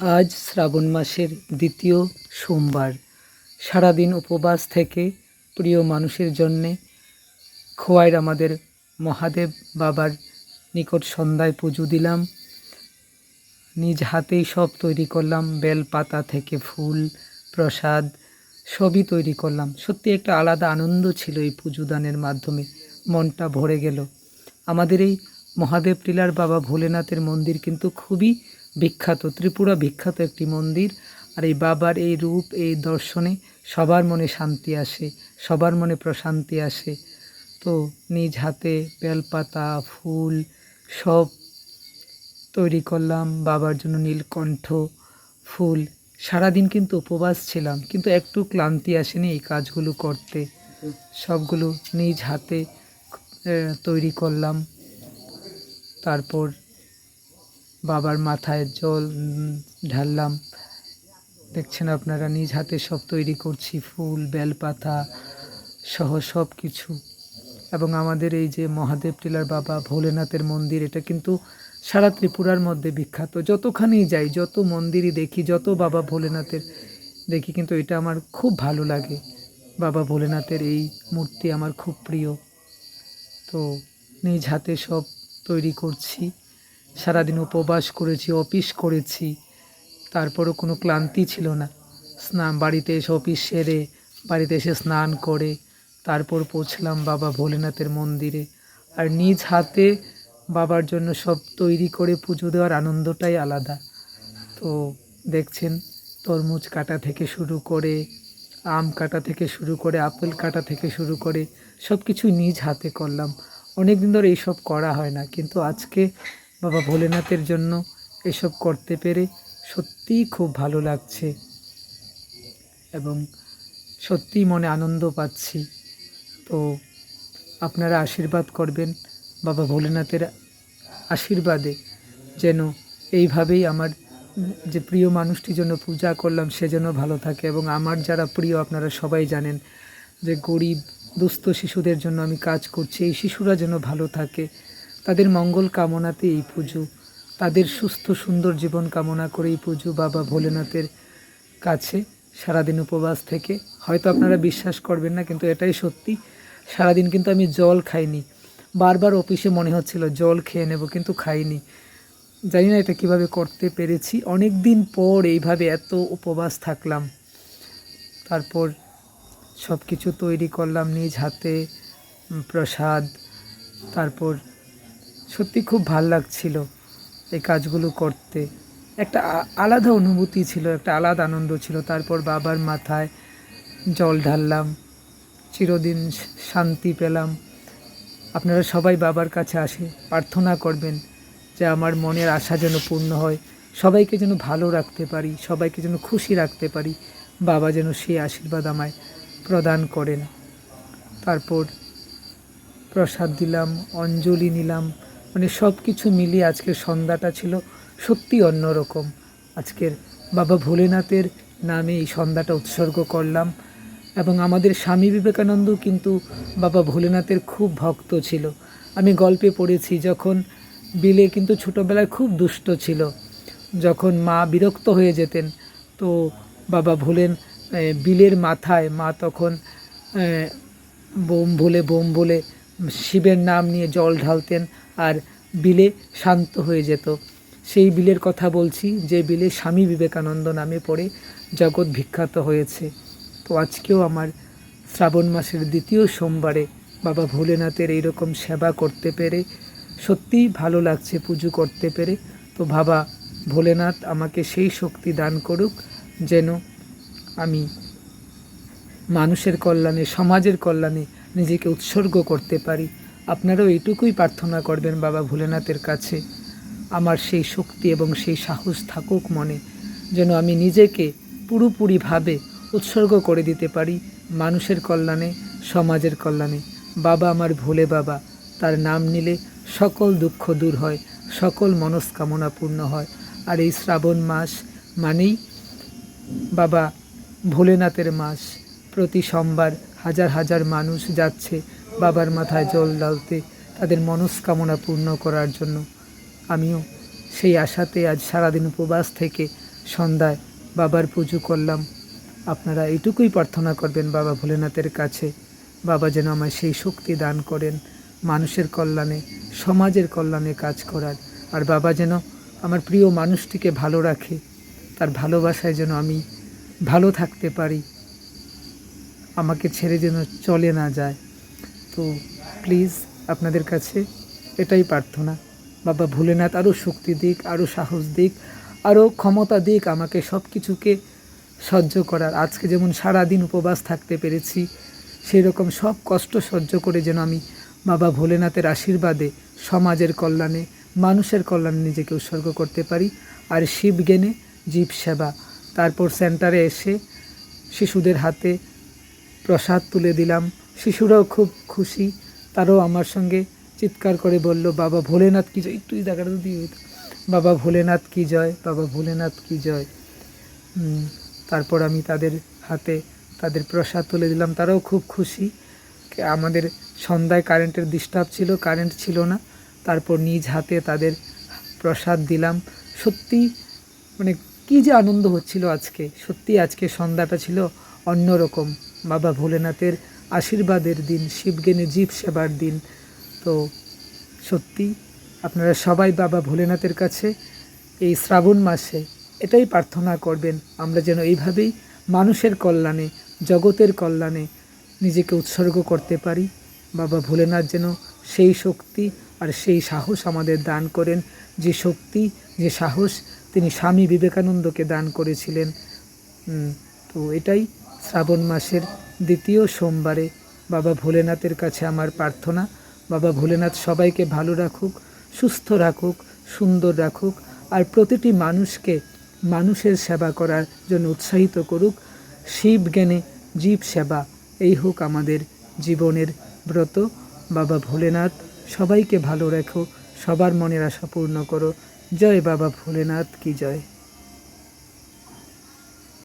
আজ শ্রাবণ মাসের দ্বিতীয় সোমবার। সারাদিন উপবাস থেকে প্রিয় মানুষের জন্যে খোয়াইয়ের আমাদের মহাদেব বাবার নিকট সন্ধ্যায় পুজো দিলাম। নিজ হাতেই সব তৈরি করলাম, বেলপাতা থেকে ফুল, প্রসাদ সবই তৈরি করলাম। সত্যি একটা আলাদা আনন্দ ছিল এই পুজো দানের মাধ্যমে, মনটা ভরে গেল। আমাদের এই মহাদেব টিলার বাবা ভোলেনাথের মন্দির কিন্তু খুবই বিখ্যাত, ত্রিপুরা বিখ্যাত একটি মন্দির। আর এই বাবার এই রূপ, এই দর্শনে সবার মনে শান্তি আসে, সবার মনে প্রশান্তি আসে। তো নিজ হাতে বেলপাতা, ফুল সব তৈরি করলাম বাবার জন্য, নীলকণ্ঠ ফুল। সারাদিন কিন্তু উপবাস ছিলাম, কিন্তু একটু ক্লান্তি আসেনি এই কাজগুলো করতে। সবগুলো নিজ হাতে তৈরি করলাম। তারপর বাবার মাথায় জল ঢাললাম। দেখছেন আপনারা, নিজ হাতে সব তৈরি করছি, ফুল, বেলপাতা সহ সব কিছু। এবং আমাদের এই যে মহাদেব টিলার বাবা ভোলেনাথের মন্দির, এটা কিন্তু সারা ত্রিপুরার মধ্যে বিখ্যাত। যতখানি যাই, যত মন্দিরই দেখি, যত বাবা ভোলেনাথের দেখি, কিন্তু এটা আমার খুব ভালো লাগে। বাবা ভোলেনাথের এই মূর্তি আমার খুব প্রিয়। তো নিজ হাতে সব তৈরি করছি। সারাদিন উপবাস করেছি, অফিস করেছি, তারপরও কোনো ক্লান্তি ছিল না। বাড়িতে এসে অফিস সেরে বাড়িতে এসে স্নান করে তারপর পৌঁছলাম বাবা ভোলেনাথের মন্দিরে। আর নিজ হাতে বাবার জন্য সব তৈরি করে পুজো দেওয়ার আনন্দটাই আলাদা। তো দেখছেন, তরমুজ কাটা থেকে শুরু করে, আম কাটা থেকে শুরু করে, আপেল কাটা থেকে শুরু করে সব কিছুই নিজ হাতে করলাম। অনেক দিন ধরে এইসব করা হয় না, কিন্তু আজকে বাবা ভোলেনাথের জন্য এসব করতে পেরে সত্যিই খুব ভালো লাগছে এবং সত্যিই মনে আনন্দ পাচ্ছি। তো আপনারা আশীর্বাদ করবেন বাবা ভোলেনাথের আশীর্বাদে, যেন এইভাবেই আমার যে প্রিয় মানুষটির জন্য পূজা করলাম সে যেন ভালো থাকে। এবং আমার যারা প্রিয়, আপনারা সবাই জানেন যে গরিব দুস্থ শিশুদের জন্য আমি কাজ করছি, এই শিশুরা যেন ভালো থাকে, তাদের মঙ্গল কামনাতে এই পুজো, তাদের সুস্থ সুন্দর জীবন কামনা করে এই পুজো বাবা ভোলেনাথের কাছে সারাদিন উপবাস থেকে। হয়তো আপনারা বিশ্বাস করবেন না, কিন্তু এটাই সত্যি। সারাদিন কিন্তু আমি জল খাইনি। বারবার অফিসে মনে হচ্ছিল জল খেয়ে নেব, কিন্তু খাইনি। জানি না এটা কিভাবে করতে পেরেছি। অনেক দিন পর এইভাবে এত উপবাস থাকলাম। তারপর সব কিছু তৈরি করলাম নিজ হাতে, প্রসাদ। তারপর সত্যি খুব ভাল লাগছিল এই কাজগুলো করতে। একটা আলাদা অনুভূতি ছিল, একটা আলাদা আনন্দ ছিল। তারপর বাবার মাথায় জল ঢাললাম, চিরদিন শান্তি পেলাম। আপনারা সবাই বাবার কাছে আসে প্রার্থনা করবেন যে আমার মনের আশা যেন পূর্ণ হয়, সবাইকে যেন ভালো রাখতে পারি, সবাইকে যেন খুশি রাখতে পারি। বাবা যেন সেই আশীর্বাদ আমায় প্রদান করেন। তারপর প্রসাদ দিলাম, অঞ্জলি নিলাম, মানে সব কিছু মিলিয়ে আজকের সন্ধ্যাটা ছিল সত্যি অন্যরকম। আজকের বাবা ভোলেনাথের নামে এই সন্ধ্যাটা উৎসর্গ করলাম। এবং আমাদের স্বামী বিবেকানন্দ কিন্তু বাবা ভোলেনাথের খুব ভক্ত ছিল। আমি গল্পে পড়েছি, যখন বিলে কিন্তু ছোটোবেলায় খুব দুষ্ট ছিল, যখন মা বিরক্ত হয়ে যেতেন, তো বাবা ভোলেন বিলের মাথায় মা তখন বোম বলে শিবের নাম নিয়ে জল ঢালতেন, আর বিলে শান্ত হয়ে যেত। সেই বিলের কথা বলছি, যে বিলে স্বামী বিবেকানন্দ নামে পড়ে জগৎ বিখ্যাত হয়েছে। তো আজকেও আমার শ্রাবণ মাসের দ্বিতীয় সোমবারে বাবা ভোলেনাথের এইরকম সেবা করতে পেরে সত্যিই ভালো লাগছে, পুজো করতে পেরে। তো বাবা ভোলেনাথ আমাকে সেই শক্তি দান করুক যেন আমি মানুষের কল্যাণে, সমাজের কল্যাণে নিজেকে উৎসর্গ করতে পারি। আপনারাও এইটুকুই প্রার্থনা করবেন বাবা ভোলেনাথের কাছে, আমার সেই শক্তি এবং সেই সাহস থাকুক মনে, যেন আমি নিজেকে পুরোপুরিভাবে উৎসর্গ করে দিতে পারি মানুষের কল্যাণে, সমাজের কল্যাণে। বাবা আমার ভোলে বাবা, তার নাম নিলে সকল দুঃখ দূর হয়, সকল মনস্কামনা পূর্ণ হয়। আর এই শ্রাবণ মাস মানেই বাবা ভোলেনাথের মাস। প্রতি সোমবার হাজার হাজার মানুষ যাচ্ছে বাবার মাথায় জল ঢালতে, তাদের মনস্কামনা পূর্ণ করার জন্য। আমিও সেই আশাতে আজ সারাদিন উপবাস থেকে সন্ধ্যায় বাবার পুজো করলাম। আপনারা এইটুকুই প্রার্থনা করবেন বাবা ভোলেনাথের কাছে, বাবা যেন আমায় সেই শক্তি দান করেন মানুষের কল্যাণে, সমাজের কল্যাণে কাজ করার। আর বাবা যেন আমার প্রিয় মানুষটিকে ভালো রাখে, তার ভালোবাসায় যেন আমি ভালো থাকতে পারি, আমাকে ছেড়ে যেন চলে না যায়। তো প্লিজ আপনাদের কাছে এটাই প্রার্থনা, বাবা ভোলেনাথ আরও শক্তি দিক, আরও সাহস দিক, আরও ক্ষমতা দিক আমাকে সব কিছুকে সহ্য করার। আজকে যেমন সারাদিন উপবাস থাকতে পেরেছি, সেই রকম সব কষ্ট সহ্য করে যেন আমি বাবা ভোলেনাথের আশীর্বাদে সমাজের কল্যাণে, মানুষের কল্যাণে নিজেকে উৎসর্গ করতে পারি। আর শিব জ্ঞানে জীব সেবা। তারপর সেন্টারে এসে শিশুদের হাতে প্রসাদ তুলে দিলাম, শিশুরাও খুব খুশি, তারাও আমার সঙ্গে চিৎকার করে বলল, বাবা ভোলেনাথ কি জয়। একটু দেখাটা দিয়ে বাবা ভোলেনাথ কি জয়, বাবা ভোলেনাথ কি জয়। তারপর আমি তাদের হাতে তাদের প্রসাদ তুলে দিলাম, তারাও খুব খুশি। আমাদের সন্ধ্যায় কারেন্টের ডিস্টার্ব ছিল, কারেন্ট ছিল না, তারপর নিজ হাতে তাদের প্রসাদ দিলাম। সত্যি মানে কী যে আনন্দ হচ্ছিল আজকে, সত্যি আজকে সন্ধ্যাটা ছিল অন্যরকম। বাবা ভোলেনাথের আশীর্বাদের দিন, শিবজ্ঞানী জীব সেবার দিন। তো সত্যি আপনারা সবাই বাবা ভোলেনাথের কাছে এই শ্রাবণ মাসে এটাই প্রার্থনা করবেন, আমরা যেন এইভাবেই মানুষের কল্যাণে, জগতের কল্যাণে নিজেকে উৎসর্গ করতে পারি। বাবা ভোলেনাথ যেন সেই শক্তি আর সেই সাহস আমাদের দান করেন, যে শক্তি, যে সাহস তিনি স্বামী বিবেকানন্দকে দান করেছিলেন। তো এটাই শ্রাবণ মাসের দ্বিতীয় সোমবারে বাবা ভোলেনাথের কাছে আমার প্রার্থনা। বাবা ভোলেনাথ সবাইকে ভালো রাখুক, সুস্থ রাখুক, সুন্দর রাখুক, আর প্রতিটি মানুষকে মানুষের সেবা করার জন্য উৎসাহিত করুক। শিব জ্ঞানে জীব সেবা, এই হোক আমাদের জীবনের ব্রত। বাবা ভোলেনাথ সবাইকে ভালো রেখো, সবার মনের আশা পূর্ণ করো। জয় বাবা ভোলেনাথ কি জয়।